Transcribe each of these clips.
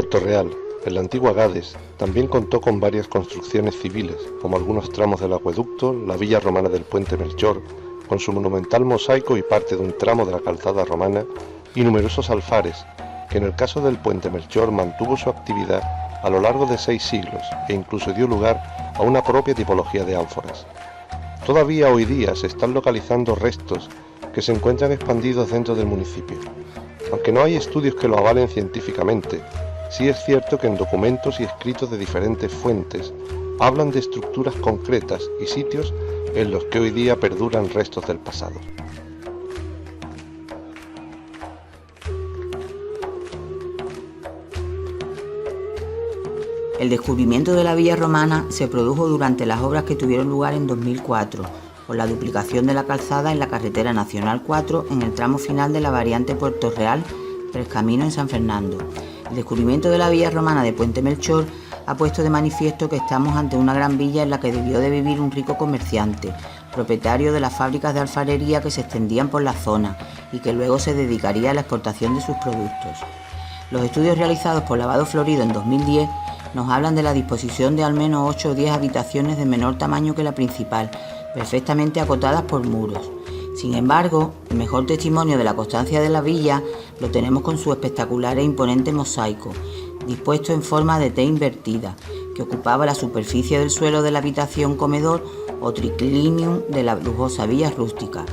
Puerto Real, en la antigua Gades, también contó con varias construcciones civiles, como algunos tramos del acueducto, la villa romana del Puente Melchor, con su monumental mosaico y parte de un tramo de la calzada romana, y numerosos alfares, que en el caso del Puente Melchor mantuvo su actividad a lo largo de 6 siglos e incluso dio lugar a una propia tipología de ánforas. Todavía hoy día se están localizando restos que se encuentran expandidos dentro del municipio. Aunque no hay estudios que lo avalen científicamente, sí es cierto que en documentos y escritos de diferentes fuentes hablan de estructuras concretas y sitios en los que hoy día perduran restos del pasado. El descubrimiento de la villa romana se produjo durante las obras que tuvieron lugar en 2004, por la duplicación de la calzada en la carretera nacional 4 en el tramo final de la variante Puerto Real, Tres Caminos en San Fernando. El descubrimiento de la villa romana de Puente Melchor ha puesto de manifiesto que estamos ante una gran villa en la que debió de vivir un rico comerciante, propietario de las fábricas de alfarería que se extendían por la zona y que luego se dedicaría a la exportación de sus productos. Los estudios realizados por Lavado Florido en 2010 nos hablan de la disposición de al menos 8 o 10 habitaciones de menor tamaño que la principal, perfectamente acotadas por muros. Sin embargo, el mejor testimonio de la constancia de la villa lo tenemos con su espectacular e imponente mosaico, dispuesto en forma de T invertida, que ocupaba la superficie del suelo de la habitación comedor o triclinium de la lujosa villa rústica.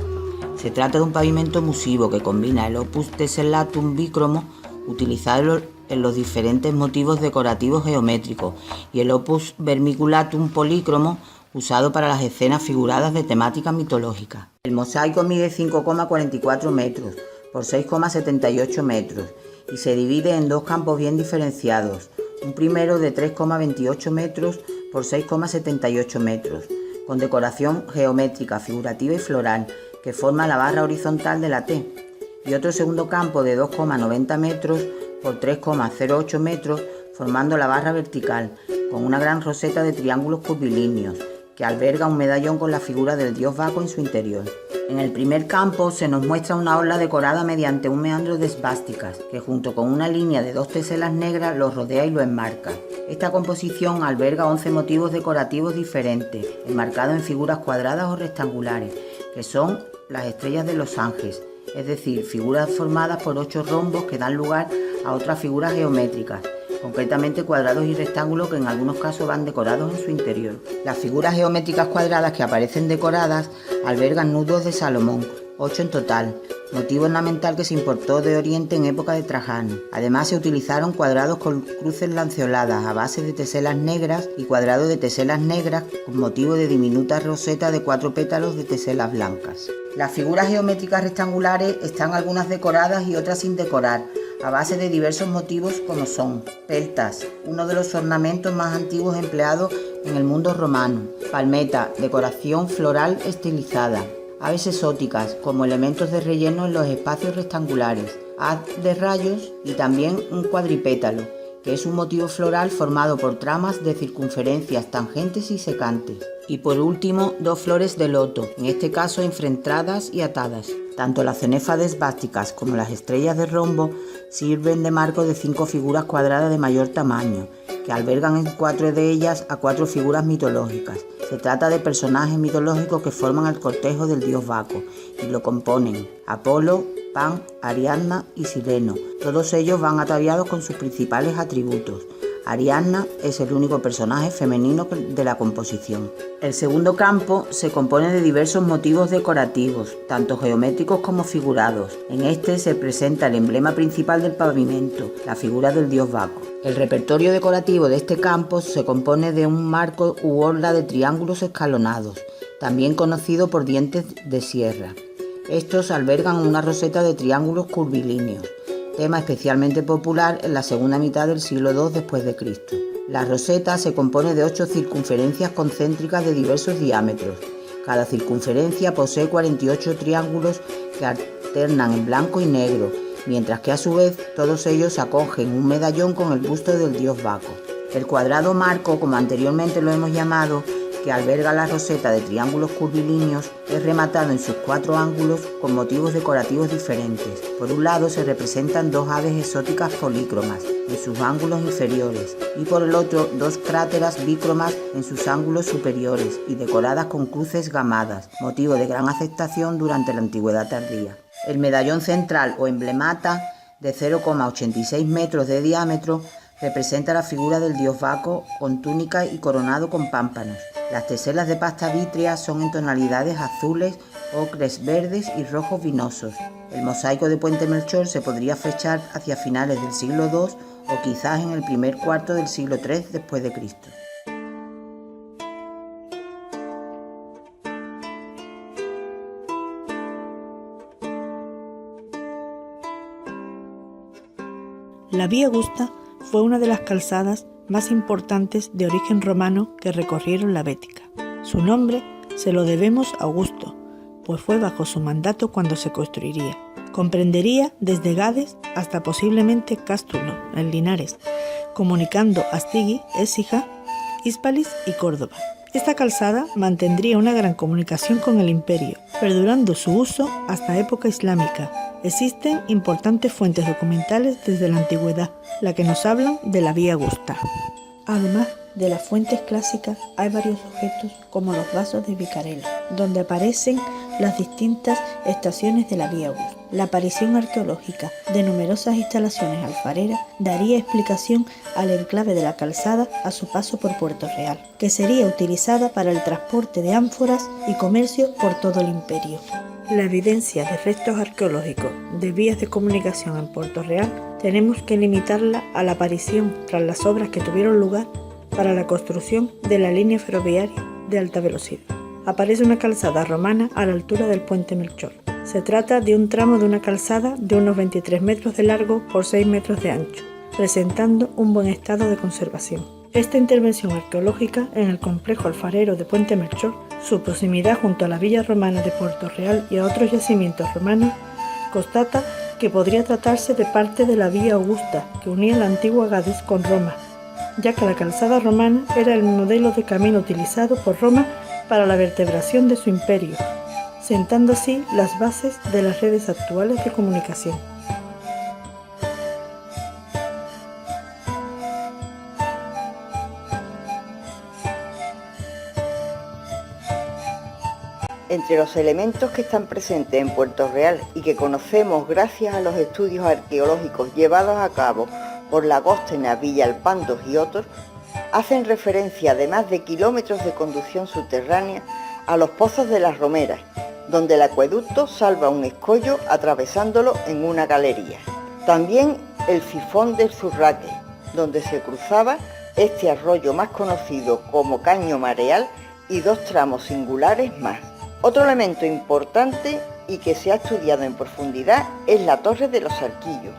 Se trata de un pavimento musivo que combina el opus tessellatum bicromo, utilizado en los diferentes motivos decorativos geométricos, y el opus vermiculatum polícromo, usado para las escenas figuradas de temática mitológica. El mosaico mide 5,44 metros por 6,78 metros y se divide en dos campos bien diferenciados, un primero de 3,28 metros por 6,78 metros, con decoración geométrica, figurativa y floral, que forma la barra horizontal de la T, y otro segundo campo de 2,90 metros por 3,08 metros, formando la barra vertical, con una gran roseta de triángulos curvilíneos, que alberga un medallón con la figura del dios Baco en su interior. En el primer campo se nos muestra una orla decorada mediante un meandro de esvásticas, que junto con una línea de 2 teselas negras lo rodea y lo enmarca. Esta composición alberga 11 motivos decorativos diferentes, enmarcados en figuras cuadradas o rectangulares, que son las estrellas de los ángeles, es decir, figuras formadas por 8 rombos que dan lugar a otras figuras geométricas, concretamente cuadrados y rectángulos que en algunos casos van decorados en su interior. Las figuras geométricas cuadradas que aparecen decoradas albergan nudos de Salomón, 8 en total, motivo ornamental que se importó de Oriente en época de Trajano. Además se utilizaron cuadrados con cruces lanceoladas a base de teselas negras y cuadrados de teselas negras con motivo de diminuta roseta de 4 pétalos de teselas blancas. Las figuras geométricas rectangulares están algunas decoradas y otras sin decorar, a base de diversos motivos como son peltas, uno de los ornamentos más antiguos empleados en el mundo romano, palmeta, decoración floral estilizada, aves exóticas como elementos de relleno en los espacios rectangulares, haz de rayos y también un cuadripétalo, que es un motivo floral formado por tramas de circunferencias tangentes y secantes. Y por último, 2 flores de loto, en este caso enfrentadas y atadas. Tanto las cenefas de esvásticas como las estrellas de rombo sirven de marco de 5 figuras cuadradas de mayor tamaño, que albergan en 4 de ellas a 4 figuras mitológicas. Se trata de personajes mitológicos que forman el cortejo del dios Baco y lo componen Apolo, Pan, Ariadna y Sireno. Todos ellos van ataviados con sus principales atributos. Ariadna es el único personaje femenino de la composición. El segundo campo se compone de diversos motivos decorativos, tanto geométricos como figurados. En este se presenta el emblema principal del pavimento, la figura del dios Baco. El repertorio decorativo de este campo se compone de un marco u orla de triángulos escalonados, también conocido por dientes de sierra. Estos albergan una roseta de triángulos curvilíneos, tema especialmente popular en la segunda mitad del siglo II después de Cristo. La roseta se compone de 8 circunferencias concéntricas de diversos diámetros. Cada circunferencia posee 48 triángulos que alternan en blanco y negro, mientras que a su vez todos ellos acogen un medallón con el busto del dios Baco. El cuadrado marco, como anteriormente lo hemos llamado, que alberga la roseta de triángulos curvilíneos, es rematado en sus 4 ángulos con motivos decorativos diferentes. Por un lado se representan 2 aves exóticas polícromas en sus ángulos inferiores y por el otro 2 cráteras bícromas en sus ángulos superiores y decoradas con cruces gamadas, motivo de gran aceptación durante la antigüedad tardía. El medallón central o emblemata, de 0,86 metros de diámetro, representa la figura del dios Baco con túnica y coronado con pámpanos. Las teselas de pasta vítrea son en tonalidades azules, ocres, verdes y rojos vinosos. El mosaico de Puente Melchor se podría fechar hacia finales del siglo II o quizás en el primer cuarto del siglo III después de Cristo. La Vía Augusta fue una de las calzadas más importantes de origen romano que recorrieron la Bética. Su nombre se lo debemos a Augusto, pues fue bajo su mandato cuando se construiría. Comprendería desde Gades hasta posiblemente Cástulo, en Linares, comunicando Astigi, Écija, Hispalis y Córdoba. Esta calzada mantendría una gran comunicación con el imperio, perdurando su uso hasta época islámica. Existen importantes fuentes documentales desde la antigüedad, la que nos hablan de la Vía Augusta. Además de las fuentes clásicas, hay varios objetos como los vasos de Vicarelo, donde aparecen las distintas estaciones de la Vía Augusta. La aparición arqueológica de numerosas instalaciones alfareras daría explicación al enclave de la calzada a su paso por Puerto Real, que sería utilizada para el transporte de ánforas y comercio por todo el imperio. La evidencia de restos arqueológicos de vías de comunicación en Puerto Real tenemos que limitarla a la aparición tras las obras que tuvieron lugar para la construcción de la línea ferroviaria de alta velocidad. Aparece una calzada romana a la altura del Puente Melchor. Se trata de un tramo de una calzada de unos 23 metros de largo por 6 metros de ancho, presentando un buen estado de conservación. Esta intervención arqueológica en el complejo alfarero de Puente Melchor, su proximidad junto a la villa romana de Puerto Real y a otros yacimientos romanos, constata que podría tratarse de parte de la Vía Augusta que unía la antigua Gades con Roma, ya que la calzada romana era el modelo de camino utilizado por Roma para la vertebración de su imperio, sentando así las bases de las redes actuales de comunicación. Entre los elementos que están presentes en Puerto Real y que conocemos gracias a los estudios arqueológicos llevados a cabo por Lagóstena, Villalpandos y otros, hacen referencia, además de kilómetros de conducción subterránea, a los pozos de las Romeras, donde el acueducto salva un escollo atravesándolo en una galería. También el sifón del Zurraque, donde se cruzaba este arroyo más conocido como Caño Mareal y 2 tramos singulares más. Otro elemento importante y que se ha estudiado en profundidad es la Torre de los Arquillos,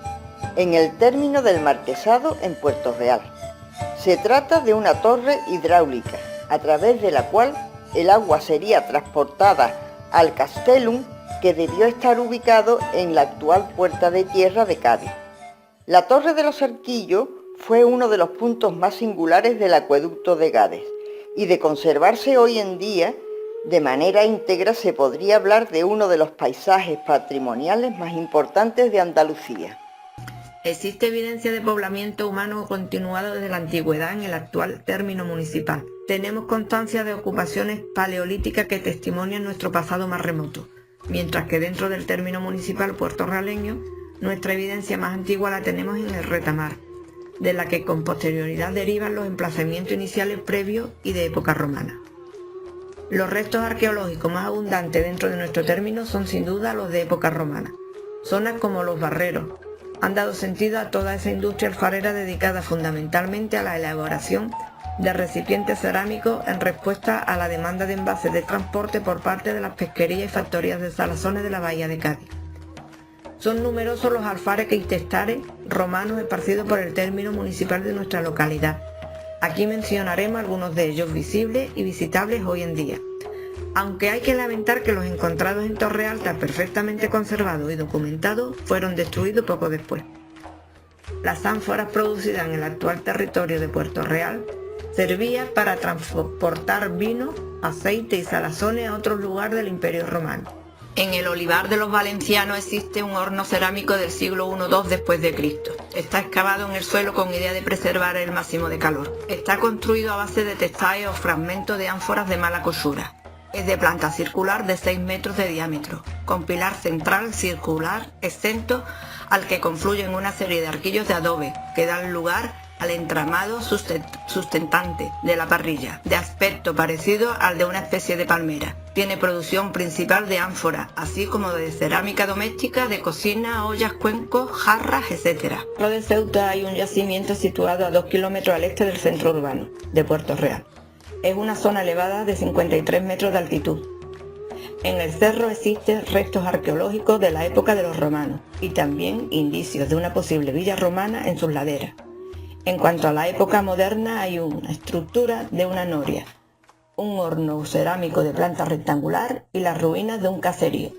en el término del Marquesado en Puerto Real. Se trata de una torre hidráulica, a través de la cual el agua sería transportada al Castellum, que debió estar ubicado en la actual Puerta de Tierra de Cádiz. La Torre de los Arquillos fue uno de los puntos más singulares del acueducto de Gades, y de conservarse hoy en día de manera íntegra se podría hablar de uno de los paisajes patrimoniales más importantes de Andalucía. Existe evidencia de poblamiento humano continuado desde la antigüedad en el actual término municipal. Tenemos constancia de ocupaciones paleolíticas que testimonian nuestro pasado más remoto, mientras que dentro del término municipal puertorrealeño, nuestra evidencia más antigua la tenemos en el retamar, de la que con posterioridad derivan los emplazamientos iniciales previos y de época romana. Los restos arqueológicos más abundantes dentro de nuestro término son sin duda los de época romana. Zonas como los barreros han dado sentido a toda esa industria alfarera dedicada fundamentalmente a la elaboración de recipientes cerámicos en respuesta a la demanda de envases de transporte por parte de las pesquerías y factorías de salazones de la bahía de Cádiz. Son numerosos los alfares y testares romanos esparcidos por el término municipal de nuestra localidad. Aquí mencionaremos algunos de ellos visibles y visitables hoy en día, aunque hay que lamentar que los encontrados en Torre Alta perfectamente conservados y documentados fueron destruidos poco después. Las ánforas producidas en el actual territorio de Puerto Real Servía para transportar vino, aceite y salazones a otros lugares del Imperio Romano. En el Olivar de los Valencianos existe un horno cerámico del siglo I-II después de Cristo. Está excavado en el suelo con idea de preservar el máximo de calor. Está construido a base de textiles o fragmentos de ánforas de mala cosura. Es de planta circular de 6 metros de diámetro, con pilar central circular exento al que confluyen una serie de arquillos de adobe que dan lugar al entramado sustentante de la parrilla, de aspecto parecido al de una especie de palmera. Tiene producción principal de ánfora, así como de cerámica doméstica, de cocina, ollas, cuencos, jarras, etc. En de Ceuta hay un yacimiento situado a 2 kilómetros al este del centro urbano de Puerto Real. Es una zona elevada de 53 metros de altitud. En el cerro existen restos arqueológicos de la época de los romanos y también indicios de una posible villa romana en sus laderas. En cuanto a la época moderna, hay una estructura de una noria, un horno cerámico de planta rectangular y las ruinas de un caserío.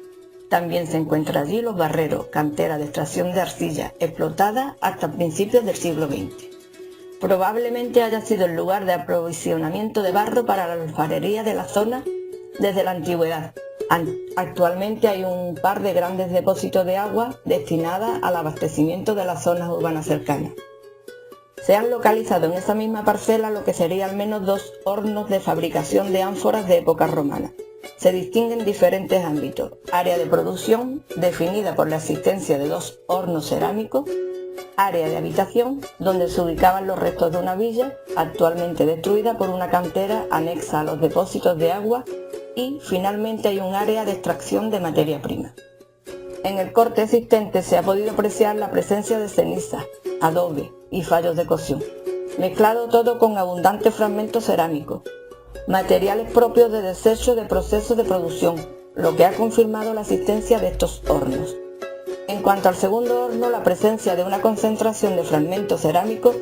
También se encuentran allí los barreros, cantera de extracción de arcilla, explotada hasta principios del siglo XX. Probablemente haya sido el lugar de aprovisionamiento de barro para la alfarería de la zona desde la antigüedad. Actualmente hay un par de grandes depósitos de agua destinadas al abastecimiento de las zonas urbanas cercanas. Se han localizado en esa misma parcela lo que sería al menos 2 hornos de fabricación de ánforas de época romana. Se distinguen diferentes ámbitos: área de producción, definida por la existencia de 2 hornos cerámicos; área de habitación, donde se ubicaban los restos de una villa, actualmente destruida por una cantera anexa a los depósitos de agua; y, finalmente, hay un área de extracción de materia prima. En el corte existente se ha podido apreciar la presencia de ceniza, adobe y fallos de cocción, mezclado todo con abundantes fragmentos cerámicos, materiales propios de desecho de procesos de producción, lo que ha confirmado la existencia de estos hornos. En cuanto al segundo horno, la presencia de una concentración de fragmentos cerámicos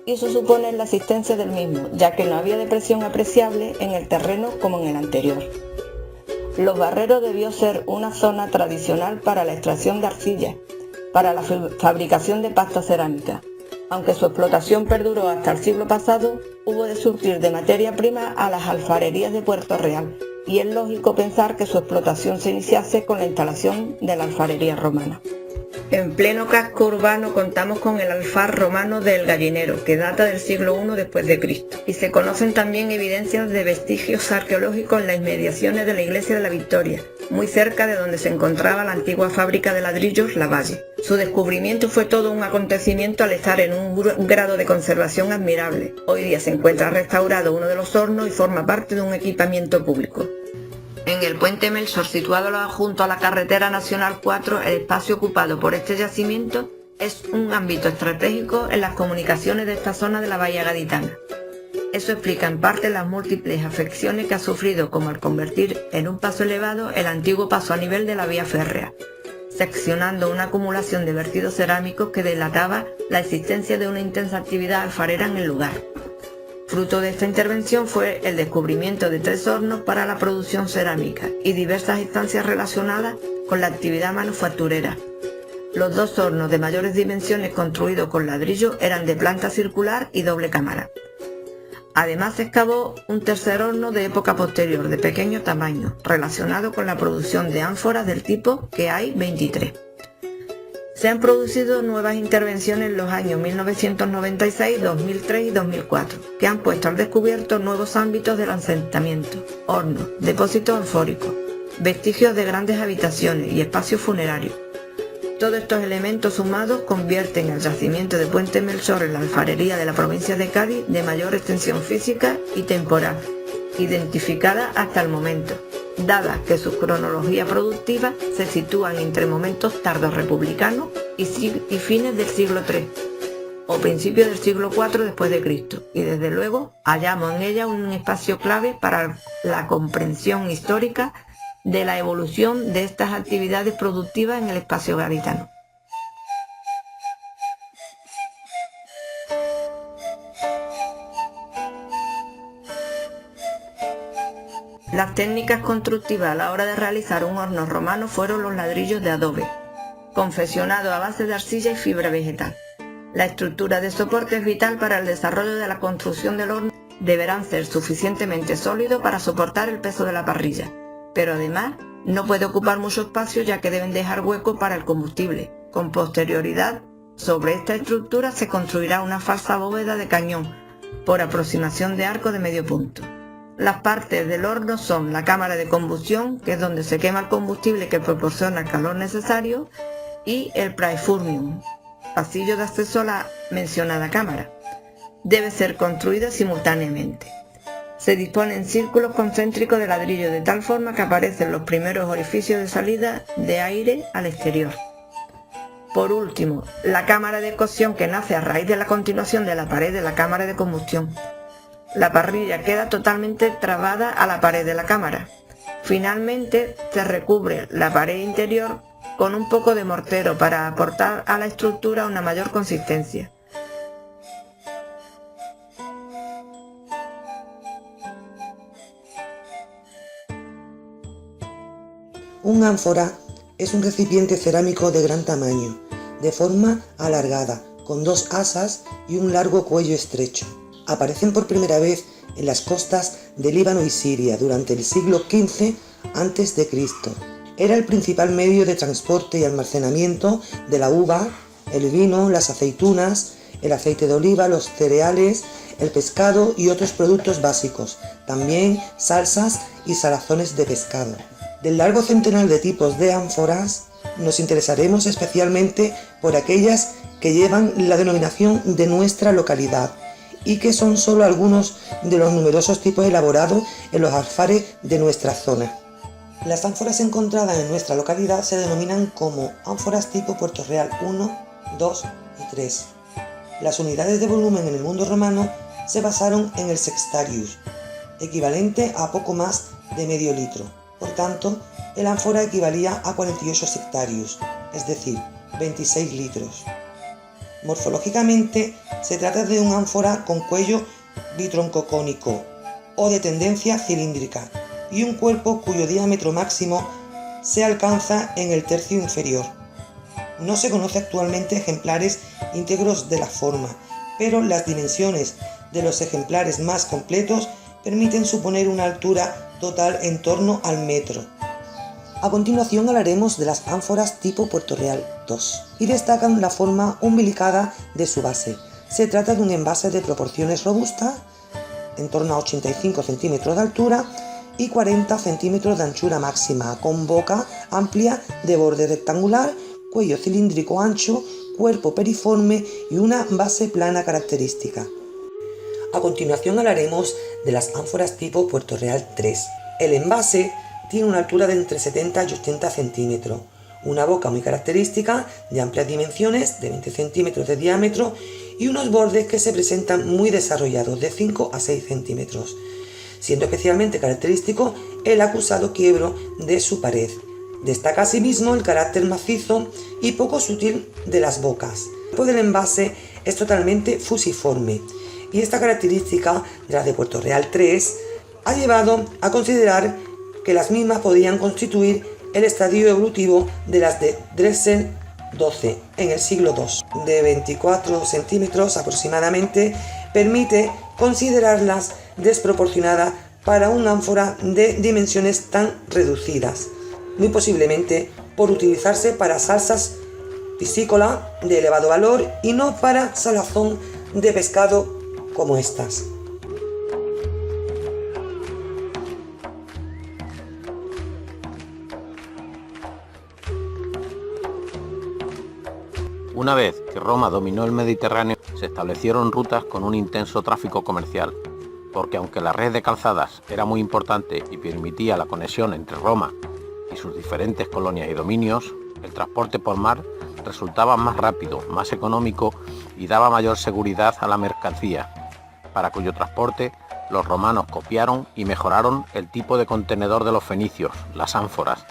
hizo suponer la existencia del mismo, ya que no había depresión apreciable en el terreno como en el anterior. Los Barreros debió ser una zona tradicional para la extracción de arcilla, para la fabricación de pasta cerámica. Aunque su explotación perduró hasta el siglo pasado, hubo de surtir de materia prima a las alfarerías de Puerto Real, y es lógico pensar que su explotación se iniciase con la instalación de la alfarería romana. En pleno casco urbano contamos con el alfar romano del Gallinero, que data del siglo I después de Cristo, y se conocen también evidencias de vestigios arqueológicos en las inmediaciones de la iglesia de la Victoria, muy cerca de donde se encontraba la antigua fábrica de ladrillos La Valle. Su descubrimiento fue todo un acontecimiento al estar en un grado de conservación admirable. Hoy día se encuentra restaurado uno de los hornos y forma parte de un equipamiento público. En el puente Melchor, situado junto a la carretera nacional 4, el espacio ocupado por este yacimiento es un ámbito estratégico en las comunicaciones de esta zona de la Bahía Gaditana. Eso explica en parte las múltiples afecciones que ha sufrido, como al convertir en un paso elevado el antiguo paso a nivel de la vía férrea, seccionando una acumulación de vertidos cerámicos que delataba la existencia de una intensa actividad alfarera en el lugar. Fruto de esta intervención fue el descubrimiento de 3 hornos para la producción cerámica y diversas instancias relacionadas con la actividad manufacturera. Los 2 hornos de mayores dimensiones construidos con ladrillo eran de planta circular y doble cámara. Además se excavó un tercer horno de época posterior, de pequeño tamaño, relacionado con la producción de ánforas del tipo que hay 23. Se han producido nuevas intervenciones en los años 1996, 2003 y 2004, que han puesto al descubierto nuevos ámbitos del asentamiento: hornos, depósitos anfóricos, vestigios de grandes habitaciones y espacios funerarios. Todos estos elementos sumados convierten al yacimiento de Puente Melchor en la alfarería de la provincia de Cádiz de mayor extensión física y temporal, identificada hasta el momento, dada que su cronología productiva se sitúan entre momentos tardo-republicanos y fines del siglo III o principios del siglo IV después de Cristo, y desde luego hallamos en ella un espacio clave para la comprensión histórica de la evolución de estas actividades productivas en el espacio gaditano. Las técnicas constructivas a la hora de realizar un horno romano fueron los ladrillos de adobe, confeccionados a base de arcilla y fibra vegetal. La estructura de soporte es vital para el desarrollo de la construcción del horno Deberán ser suficientemente sólidos para soportar el peso de la parrilla, pero además no puede ocupar mucho espacio ya que deben dejar hueco para el combustible. Con posterioridad, sobre esta estructura se construirá una falsa bóveda de cañón por aproximación de arco de medio punto. Las partes del horno son la cámara de combustión, que es donde se quema el combustible que proporciona el calor necesario, y el praefurnium, pasillo de acceso a la mencionada cámara. Debe ser construida simultáneamente. Se dispone en círculos concéntricos de ladrillo de tal forma que aparecen los primeros orificios de salida de aire al exterior. Por último, la cámara de cocción, que nace a raíz de la continuación de la pared de la cámara de combustión. La parrilla queda totalmente trabada a la pared de la cámara. Finalmente, se recubre la pared interior con un poco de mortero para aportar a la estructura una mayor consistencia. Un ánfora es un recipiente cerámico de gran tamaño, de forma alargada, con dos asas y un largo cuello estrecho. Aparecen por primera vez en las costas de Líbano y Siria durante el siglo XV a.C. Era el principal medio de transporte y almacenamiento de la uva, el vino, las aceitunas, el aceite de oliva, los cereales, el pescado y otros productos básicos, también salsas y salazones de pescado. Del largo centenar de tipos de ánforas, nos interesaremos especialmente por aquellas que llevan la denominación de nuestra localidad y que son solo algunos de los numerosos tipos elaborados en los alfares de nuestra zona. Las ánforas encontradas en nuestra localidad se denominan como ánforas tipo Puerto Real 1, 2 y 3. Las unidades de volumen en el mundo romano se basaron en el sextarius, equivalente a poco más de medio litro. Por tanto, el ánfora equivalía a 48 sectarius, es decir, 26 litros. Morfológicamente, se trata de un ánfora con cuello bitroncocónico o de tendencia cilíndrica y un cuerpo cuyo diámetro máximo se alcanza en el tercio inferior. No se conoce actualmente ejemplares íntegros de la forma, pero las dimensiones de los ejemplares más completos permiten suponer una altura total en torno al metro. A continuación hablaremos de las ánforas tipo Puerto Real 2 y destacan la forma umbilicada de su base. Se trata de un envase de proporciones robustas, en torno a 85 centímetros de altura y 40 centímetros de anchura máxima, con boca amplia de borde rectangular, cuello cilíndrico ancho, cuerpo periforme y una base plana característica. A continuación hablaremos de las ánforas tipo Puerto Real 3. El envase tiene una altura de entre 70 y 80 centímetros, una boca muy característica de amplias dimensiones, de 20 centímetros de diámetro, y unos bordes que se presentan muy desarrollados, de 5 a 6 centímetros, siendo especialmente característico el acusado quiebro de su pared. Destaca asimismo el carácter macizo y poco sutil de las bocas. El cuerpo del envase es totalmente fusiforme, y esta característica de las de Puerto Real 3 ha llevado a considerar que las mismas podían constituir el estadio evolutivo de las de Drexel 12 en el siglo II. De 24 centímetros aproximadamente, permite considerarlas desproporcionadas para un ánfora de dimensiones tan reducidas, muy posiblemente por utilizarse para salsas piscícolas de elevado valor y no para salazón de pescado como estas. Una vez que Roma dominó el Mediterráneo, se establecieron rutas con un intenso tráfico comercial, porque aunque la red de calzadas era muy importante y permitía la conexión entre Roma y sus diferentes colonias y dominios, el transporte por mar resultaba más rápido, más económico y daba mayor seguridad a la mercancía, para cuyo transporte los romanos copiaron y mejoraron el tipo de contenedor de los fenicios, las ánforas,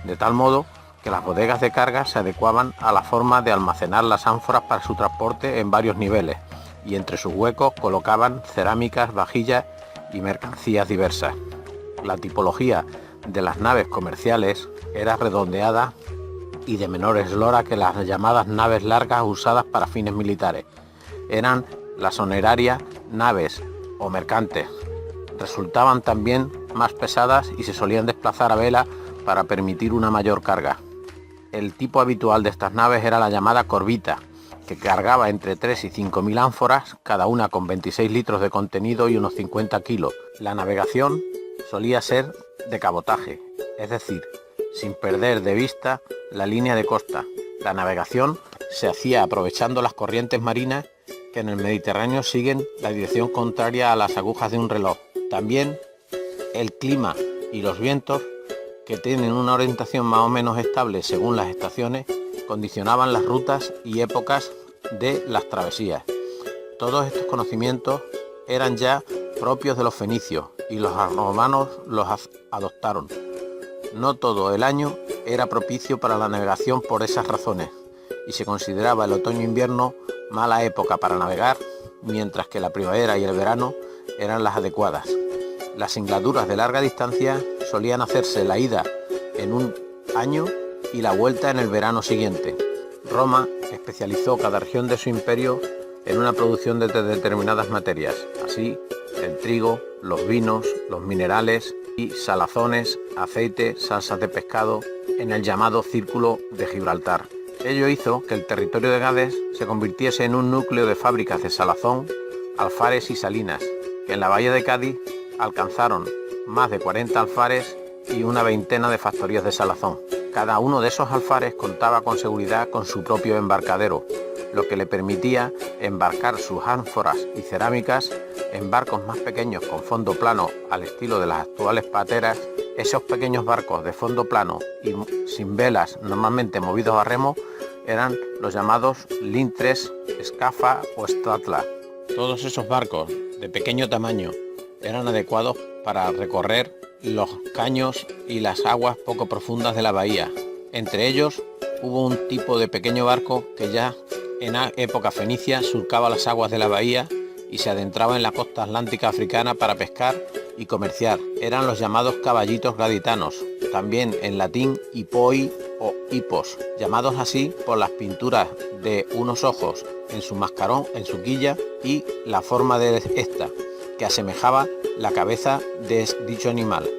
de tal modo que las bodegas de carga se adecuaban a la forma de almacenar las ánforas para su transporte en varios niveles, y entre sus huecos colocaban cerámicas, vajillas y mercancías diversas. La tipología de las naves comerciales era redondeada y de menor eslora que las llamadas naves largas usadas para fines militares. Eran las honerarias, naves o mercantes. Resultaban también más pesadas y se solían desplazar a vela para permitir una mayor carga. El tipo habitual de estas naves era la llamada corbita, que cargaba entre 3 y 5.000 ánforas, cada una con 26 litros de contenido y unos 50 kilos. La navegación solía ser de cabotaje, es decir, sin perder de vista la línea de costa. La navegación se hacía aprovechando las corrientes marinas que en el Mediterráneo siguen la dirección contraria a las agujas de un reloj. También el clima y los vientos, que tienen una orientación más o menos estable según las estaciones, condicionaban las rutas y épocas de las travesías. Todos estos conocimientos eran ya propios de los fenicios y los romanos los adoptaron. No todo el año era propicio para la navegación por esas razones, y se consideraba el otoño-invierno mala época para navegar, mientras que la primavera y el verano eran las adecuadas. Las singladuras de larga distancia solían hacerse la ida en un año y la vuelta en el verano siguiente. Roma especializó cada región de su imperio en una producción de determinadas materias, así el trigo, los vinos, los minerales y salazones, aceite, salsas de pescado, en el llamado Círculo de Gibraltar. Ello hizo que el territorio de Gades se convirtiese en un núcleo de fábricas de salazón, alfares y salinas, que en la bahía de Cádiz alcanzaron más de 40 alfares y una veintena de factorías de salazón. Cada uno de esos alfares contaba con seguridad con su propio embarcadero, lo que le permitía embarcar sus ánforas y cerámicas en barcos más pequeños con fondo plano al estilo de las actuales pateras. Esos pequeños barcos de fondo plano y sin velas, normalmente movidos a remo, eran los llamados lintres, escafa o statla. Todos esos barcos de pequeño tamaño eran adecuados para recorrer los caños y las aguas poco profundas de la bahía. Entre ellos hubo un tipo de pequeño barco que ya en época fenicia surcaba las aguas de la bahía y se adentraba en la costa atlántica africana para pescar y comerciar. Eran los llamados caballitos gaditanos, también en latín hipoi o hipos, llamados así por las pinturas de unos ojos en su mascarón, en su quilla, y la forma de esta, que asemejaba la cabeza de dicho animal.